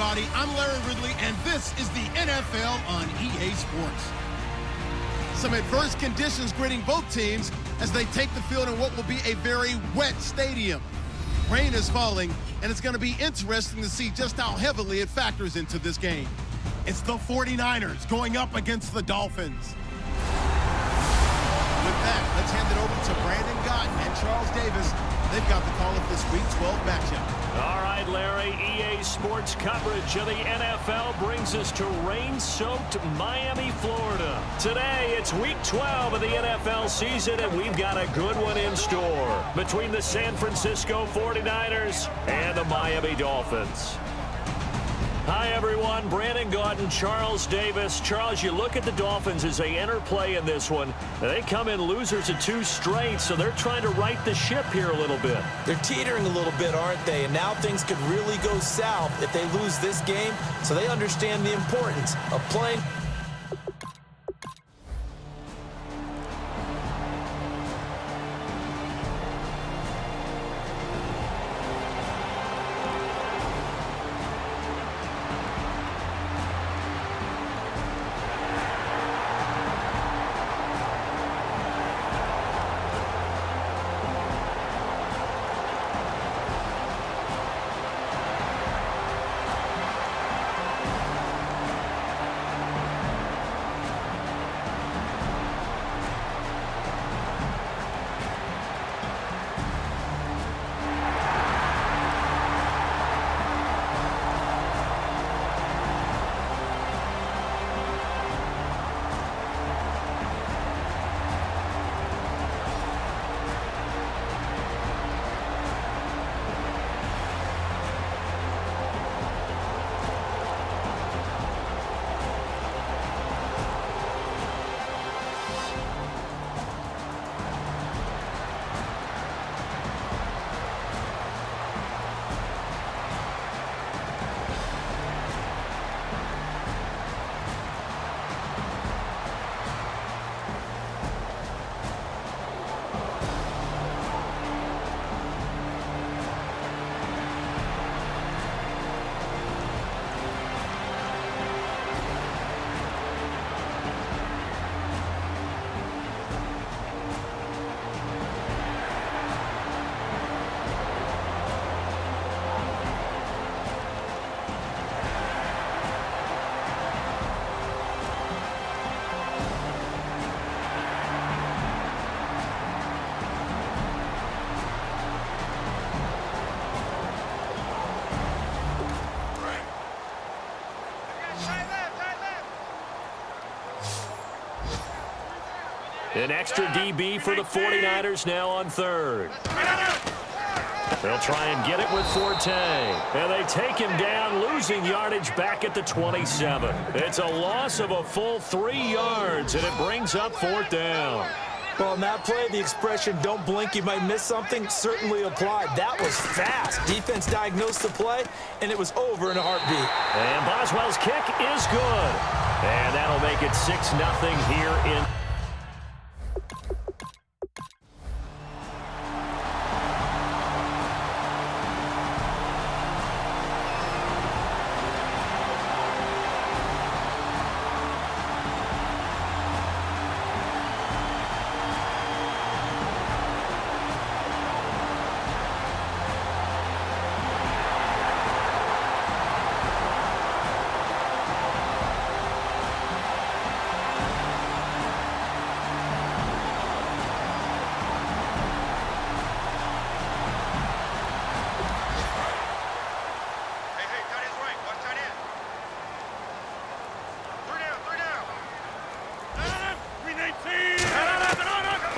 everybody. I'm Larry Ridley, and this is the NFL on EA Sports. Some adverse conditions greeting both teams as they take the field in what will be a very wet stadium. Rain is falling, and it's going to be interesting to see just how heavily it factors into this game. It's the 49ers going up against the Dolphins. With that, let's hand it over to Brandon Gotton and Charles Davis. They've got the call of this Week 12 matchup. All right, Larry, EA Sports coverage of the NFL brings us to rain-soaked Miami, Florida. Today, it's Week 12 of the NFL season, and we've got a good one in store between the San Francisco 49ers and the Miami Dolphins. Hi, everyone. Brandon Gotton, Charles Davis. Charles, you look at the Dolphins as they enter play in this one. They come in losers of 2 straight, so they're trying to right the ship here a little bit. They're teetering a little bit, aren't they? And now things could really go south if they lose this game, so they understand the importance of playing. An extra DB for the 49ers now on third. They'll try and get it with Forte. And they take him down, losing yardage back at the 27. It's a loss of a full 3 yards, and it brings up 4th down. Well, in that play, the expression, don't blink, you might miss something, certainly applied. That was fast. Defense diagnosed the play, and it was over in a heartbeat. And Boswell's kick is good. And that'll make it 6-0 here in...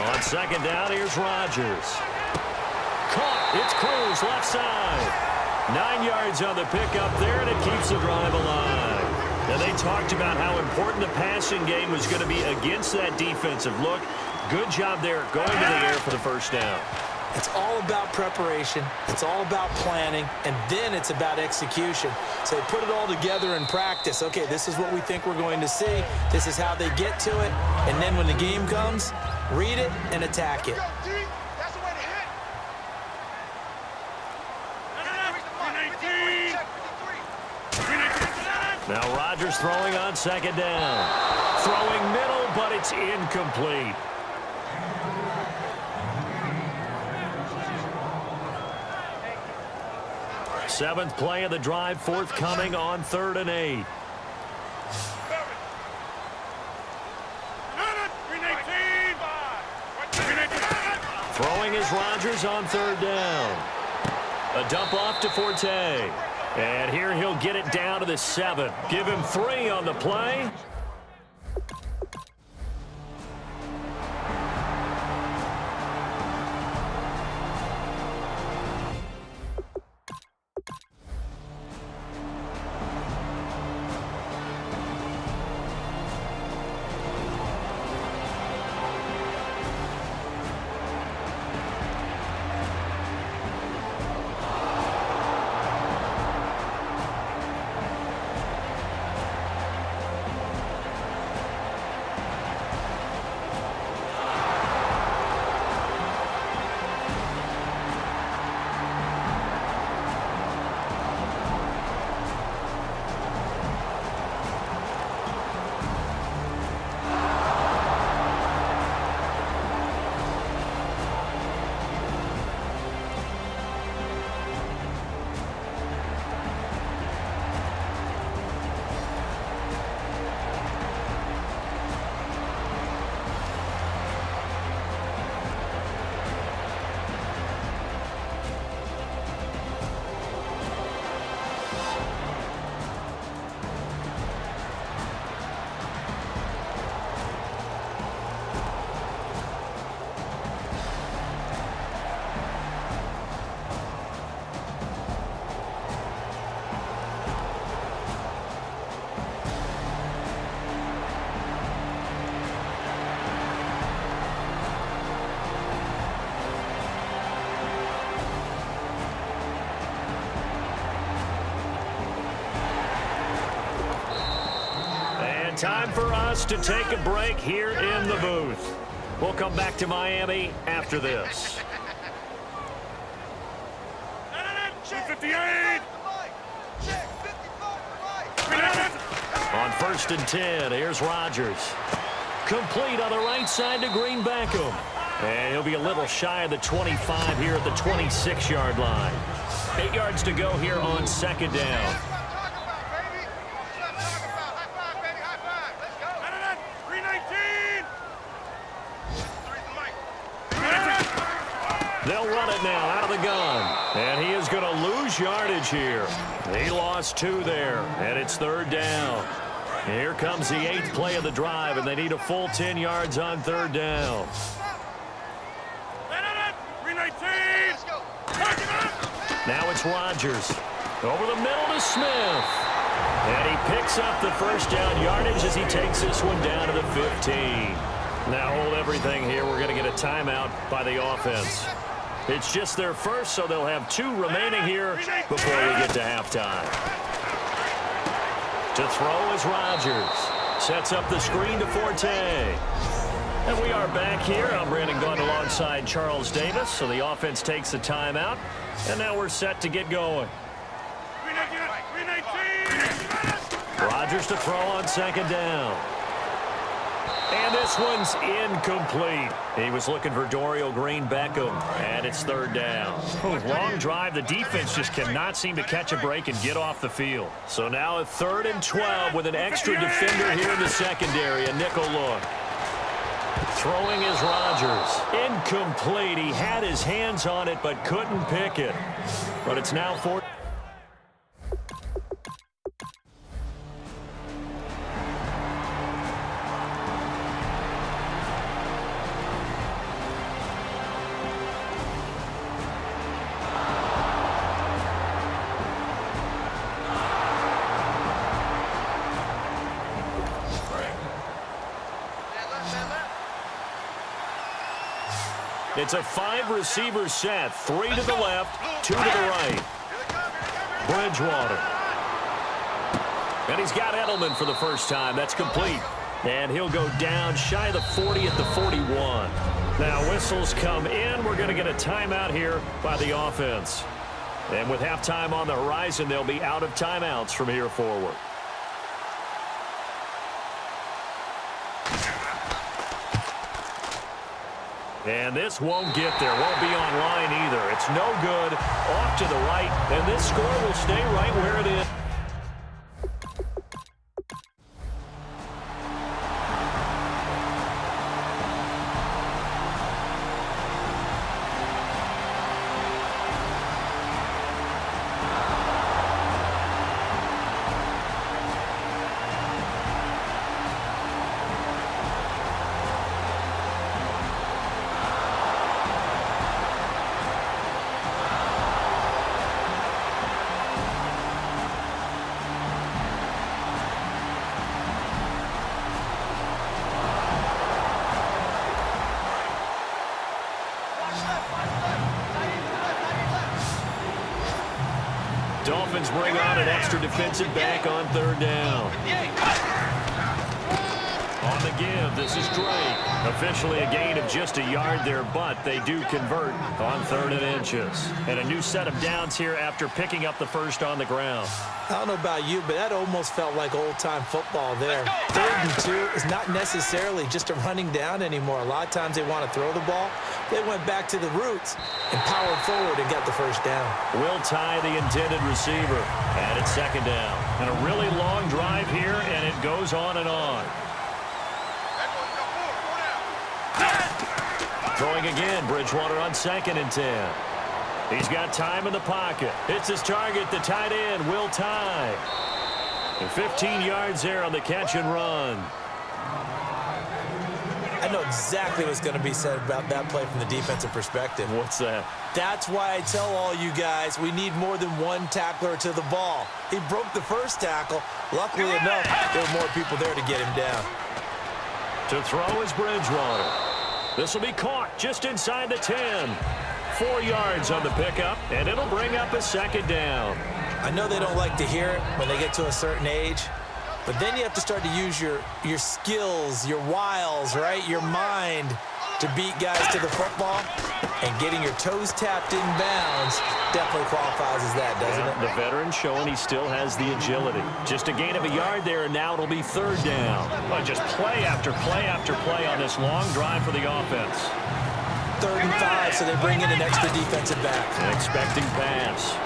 On second down, here's Rodgers. Caught. It's Cruz, left side. 9 yards on the pickup there, and it keeps the drive alive. Now, they talked about how important the passing game was going to be against that defensive look. Good job there going to the air for the first down. It's all about preparation. It's all about planning. And then it's about execution. So they put it all together in practice. Okay, this is what we think we're going to see. This is how they get to it. And then when the game comes, read it and attack it. Rodgers throwing on second down. Throwing middle, but it's incomplete. Seventh play of the drive, forthcoming on 3rd and 8. Throwing is Rodgers on 3rd down. A dump off to Forte. And here he'll get it down to the 7. Give him 3 on the play. Time for us to take a break here in the booth. We'll come back to Miami after this. 58. On 1st and 10, here's Rodgers. Complete on the right side to Green Beckham. And he'll be a little shy of the 25 here at the 26-yard line. 8 yards to go here on 2nd down. They'll run it now out of the gun. And he is going to lose yardage here. He lost 2 there, and it's 3rd down. And here comes the 8th play of the drive, and they need a full 10 yards on 3rd down. Now it's Rodgers. Over the middle to Smith. And he picks up the first down yardage as he takes this one down to the 15. Now hold everything here. We're going to get a timeout by the offense. It's just their first, so they'll have 2 remaining here before we get to halftime. To throw is Rodgers. Sets up the screen to Forte. And we are back here. I'm Brandon Gaunt alongside Charles Davis. So the offense takes the timeout. And now we're set to get going. Rodgers to throw on 2nd down. And this one's incomplete. He was looking for Dorial Green Beckham, and it's 3rd down. Long drive. The defense just cannot seem to catch a break and get off the field. So now a 3rd and 12 with an extra defender here in the secondary, a nickel look. Throwing is Rodgers. Incomplete. He had his hands on it but couldn't pick it. But it's now 4th. It's a 5-receiver set. 3 to the left, 2 to the right. Bridgewater. And he's got Edelman for the first time. That's complete. And he'll go down shy of the 40 at the 41. Now whistles come in. We're going to get a timeout here by the offense. And with halftime on the horizon, they'll be out of timeouts from here forward. And this won't get there. Won't be on line either. It's no good. Off to the right. And this score will stay right where it is. Dolphins bring on an extra defensive back on third down. On the give, this is Drake. Officially a gain of just a yard there, but they do convert on 3rd and inches. And a new set of downs here after picking up the first on the ground. I don't know about you, but that almost felt like old-time football there. 3rd and 2 is not necessarily just a running down anymore. A lot of times they want to throw the ball. They went back to the roots and powered forward and got the first down. Will tie the intended receiver. And it's 2nd down. And a really long drive here, and it goes on and on. Throwing again, Bridgewater on 2nd and 10. He's got time in the pocket. It's his target, the tight end, Will Tye. And 15 yards there on the catch and run. I know exactly what's going to be said about that play from the defensive perspective. What's that? That's why I tell all you guys we need more than one tackler to the ball. He broke the first tackle. Luckily enough, there were more people there to get him down. To throw is Bridgewater. This will be caught just inside the 10. 4 yards on the pickup, and it'll bring up a 2nd down. I know they don't like to hear it when they get to a certain age, but then you have to start to use your skills, your wiles, right? Your mind to beat guys to the football, and getting your toes tapped in bounds definitely qualifies as that, doesn't it? The veteran showing he still has the agility. Just a gain of a yard there, and now it'll be 3rd down. But just play after play after play on this long drive for the offense. 3rd and 5, so they bring in an extra defensive back. An expecting pass.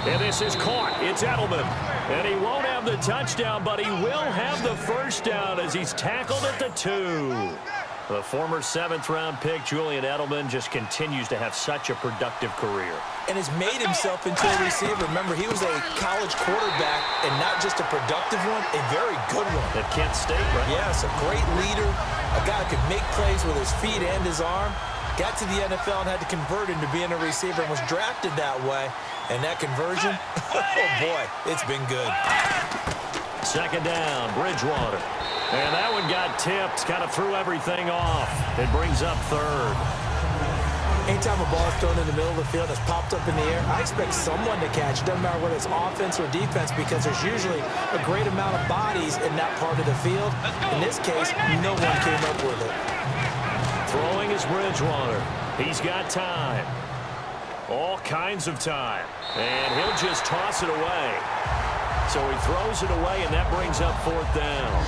And this is caught. It's Edelman. And he won't have the touchdown, but he will have the first down as he's tackled at the 2. The former 7th-round pick, Julian Edelman, just continues to have such a productive career. And has made himself into a receiver. Remember, he was a college quarterback, and not just a productive one, a very good one. At Kent State, right? Yes, a great leader, a guy who could make plays with his feet and his arm. Got to the NFL and had to convert into being a receiver and was drafted that way. And that conversion, oh boy, it's been good. 2nd down, Bridgewater. And that one got tipped, kind of threw everything off. It brings up 3rd. Anytime a ball is thrown in the middle of the field that's popped up in the air, I expect someone to catch it. Doesn't matter whether it's offense or defense, because there's usually a great amount of bodies in that part of the field. In this case, no one came up with it. Throwing is Bridgewater. He's got time. All kinds of time. And he'll just toss it away. So he throws it away, and that brings up 4th down.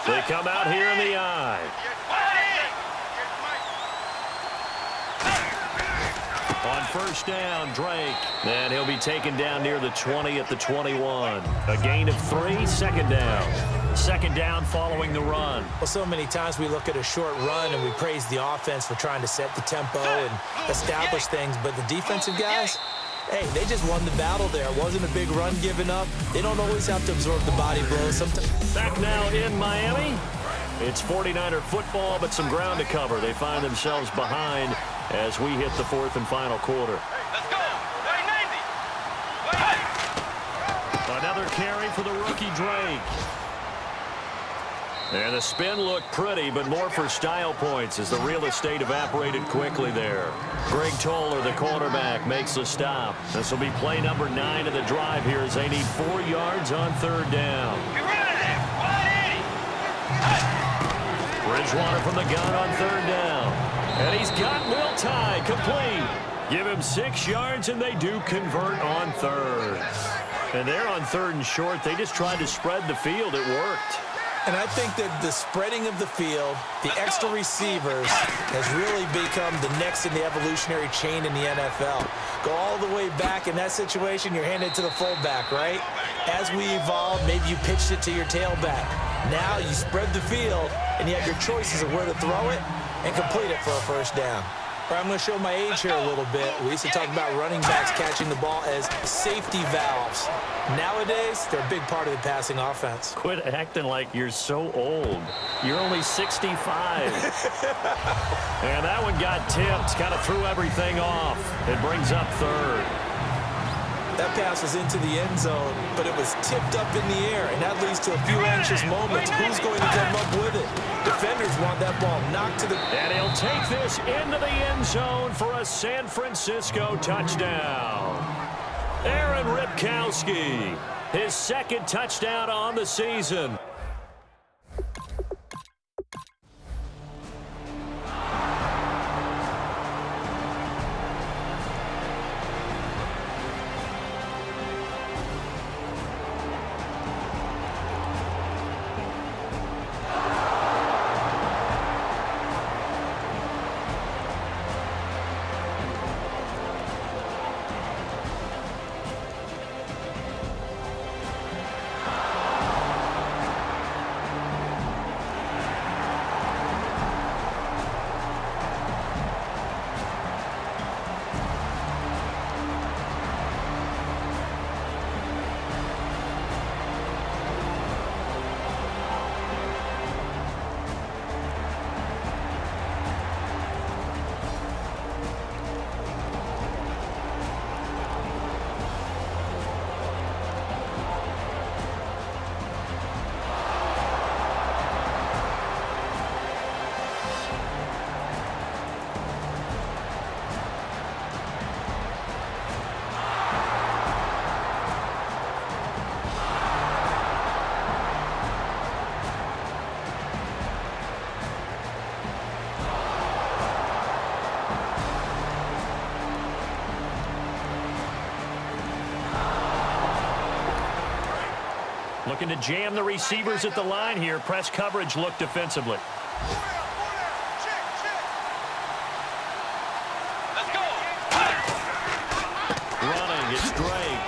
They come out here in the eye. On 1st down, Drake. And he'll be taken down near the 20 at the 21. A gain of 3, 2nd down. Second down following the run. Well, so many times we look at a short run and we praise the offense for trying to set the tempo and establish things, but the defensive guys, hey, they just won the battle there. It wasn't a big run given up. They don't always have to absorb the body blows. Sometimes. Back now in Miami. It's 49er football, but some ground to cover. They find themselves behind as we hit the fourth and final quarter. Let's go. Another carry for the rookie Drake. And the spin looked pretty, but more for style points as the real estate evaporated quickly there. Greg Toller, the quarterback, makes the stop. This will be play number 9 of the drive here as they need 4 yards on third down. Bridgewater from the gun on third down. And he's got Will Tye complete. Give him 6 yards, and they do convert on third. And they're on third and short. They just tried to spread the field. It worked. And I think that the spreading of the field, the extra receivers, has really become the next in the evolutionary chain in the NFL. Go all the way back in that situation, you're handed to the fullback, right? As we evolved, maybe you pitched it to your tailback. Now you spread the field, and you have your choices of where to throw it and complete it for a first down. Or I'm going to show my age here a little bit. We used to talk about running backs catching the ball as safety valves. Nowadays, they're a big part of the passing offense. Quit acting like you're so old. You're only 65. And that one got tipped, kind of threw everything off. It brings up third. That pass was into the end zone, but it was tipped up in the air, and that leads to a few anxious moments. Who's going to come up with it? Defenders want that ball knocked to the... And he'll take this into the end zone for a San Francisco touchdown. Aaron Ripkowski, his second touchdown on the season. Looking to jam the receivers at the line here. Press coverage look defensively. Running, it's Drake.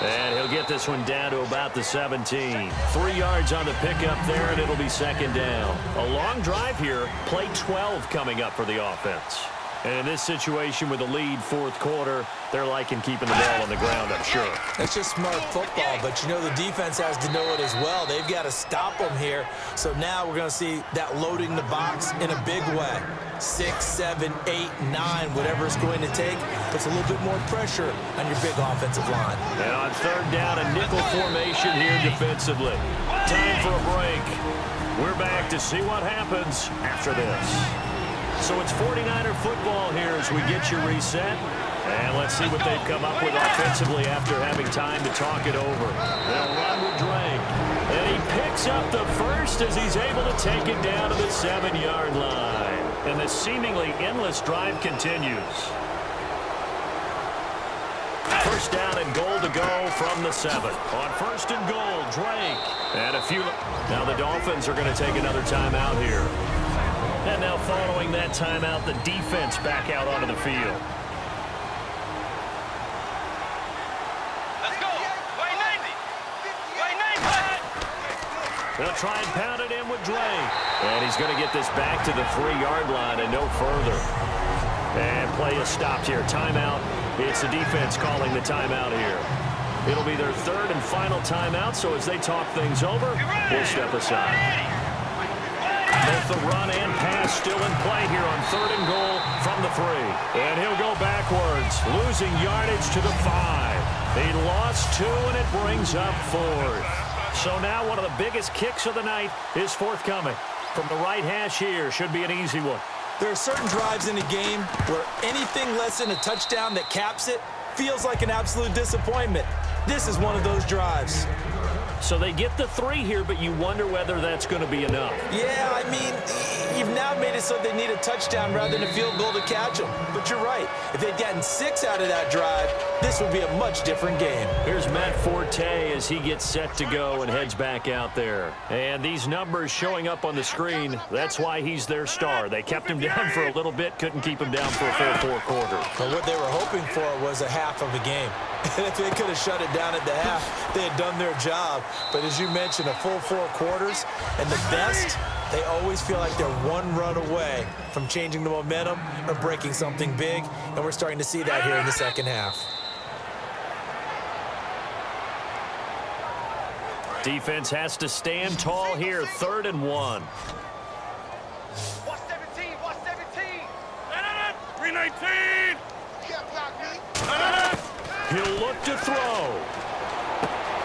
And he'll get this one down to about the 17. 3 yards on the pickup there, and it'll be second down. A long drive here. Play 12 coming up for the offense. And in this situation with the lead fourth quarter, they're liking keeping the ball on the ground, I'm sure. That's just smart football, but you know the defense has to know it as well. They've got to stop them here. So now we're going to see that loading the box in a big way. 6, 7, 8, 9, whatever it's going to take, puts a little bit more pressure on your big offensive line. And on third down, a nickel formation here defensively. Time for a break. We're back to see what happens after this. So it's 49er football here as we get you reset. And let's see what they've come up with offensively after having time to talk it over. They'll run with Drake. And he picks up the first as he's able to take it down to the 7-yard line. And the seemingly endless drive continues. First down and goal to go from the 7. On first and goal, Drake. And a few... Now the Dolphins are going to take another timeout here. And now following that timeout, the defense back out onto the field. Let's go. They'll try and pound it in with Drake. And he's going to get this back to the 3-yard line and no further. And play is stopped here. Timeout. It's the defense calling the timeout here. It'll be their third and final timeout, so as they talk things over, we'll step aside. Both the run and pass still in play here on 3rd and goal from the 3. And he'll go backwards, losing yardage to the 5. He lost 2, and it brings up 4th. So now one of the biggest kicks of the night is forthcoming. From the right hash here, should be an easy one. There are certain drives in the game where anything less than a touchdown that caps it feels like an absolute disappointment. This is one of those drives. So they get the 3 here, but you wonder whether that's going to be enough. Yeah, I mean, you've now made it so they need a touchdown rather than a field goal to catch them. But you're right. If they'd gotten 6 out of that drive, this would be a much different game. Here's Matt Forte as he gets set to go and heads back out there. And these numbers showing up on the screen, that's why he's their star. They kept him down for a little bit, couldn't keep him down for a full 4 quarters. But what they were hoping for was a half of a game. And if they could have shut it down at the half, they had done their job. But as you mentioned, a full 4 quarters, and the best, they always feel like they're one run away from changing the momentum or breaking something big, and we're starting to see that here in the second half. Defense has to stand tall here, 3rd and 1. Watch 17, watch 17. 319. He'll look to throw.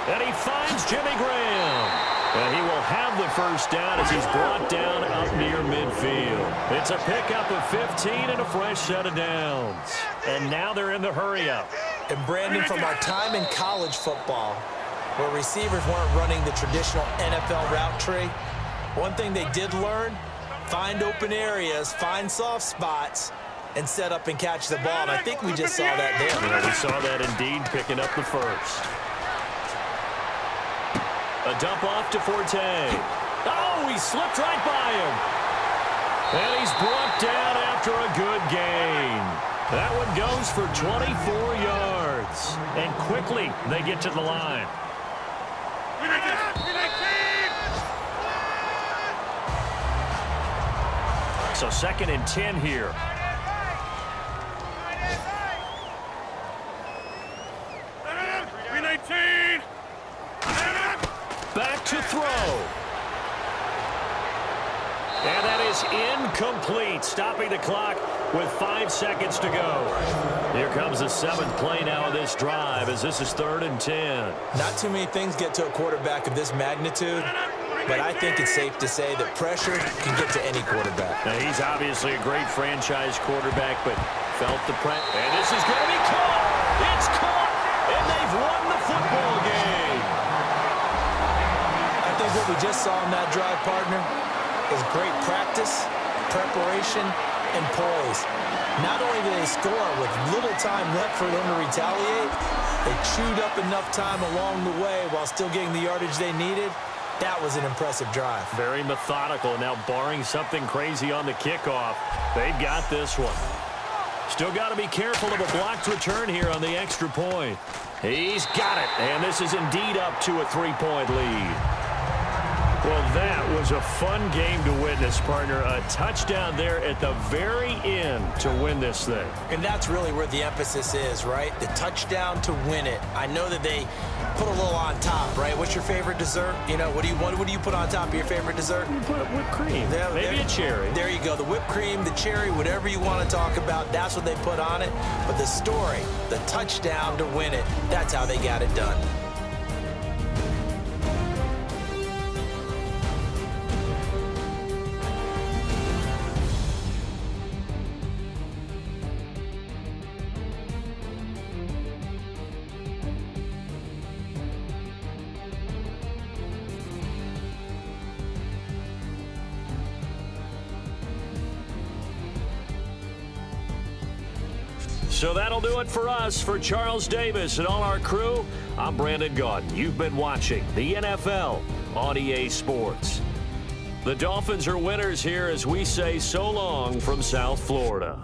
And he finds Jimmy Graham. And he will have the first down as he's brought down up near midfield. It's a pickup of 15 and a fresh set of downs. And now they're in the hurry-up. And Brandon, from our time in college football, where receivers weren't running the traditional NFL route tree, one thing they did learn, find open areas, find soft spots, and set up and catch the ball. And I think we just saw that there. Yeah, we saw that indeed, picking up the first. A dump off to Forte. Oh, he slipped right by him. And he's brought down after a good gain. That one goes for 24 yards. And quickly, they get to the line. So 2nd and 10 here. Back to throw. And that is incomplete, stopping the clock with 5 seconds to go. Here comes the 7th play now of this drive as this is 3rd and 10. Not too many things get to a quarterback of this magnitude, but I think it's safe to say that pressure can get to any quarterback. Now, he's obviously a great franchise quarterback, but felt the pressure. And this is going to be caught. It's caught, and they've won the football game. I think what we just saw in that drive, partner, is great practice, preparation, and poise. Not only did they score with little time left for them to retaliate, they chewed up enough time along the way while still getting the yardage they needed. That was an impressive drive. Very methodical. Now, barring something crazy on the kickoff, they've got this one. Still got to be careful of a blocked return here on the extra point. He's got it, and this is indeed up to a 3-point lead. Well, that was a fun game to witness, partner. A touchdown there at the very end to win this thing. And that's really where the emphasis is, right? The touchdown to win it. I know that they put a little on top, right? What's your favorite dessert? You know, what do you put on top of your favorite dessert? You put whipped cream. Maybe a cherry. There you go. The whipped cream, the cherry, whatever you want to talk about, that's what they put on it. But the story, the touchdown to win it, that's how they got it done. So that'll do it for us. For Charles Davis and all our crew, I'm Brandon Gaudin. You've been watching the NFL on EA Sports. The Dolphins are winners here as we say so long from South Florida.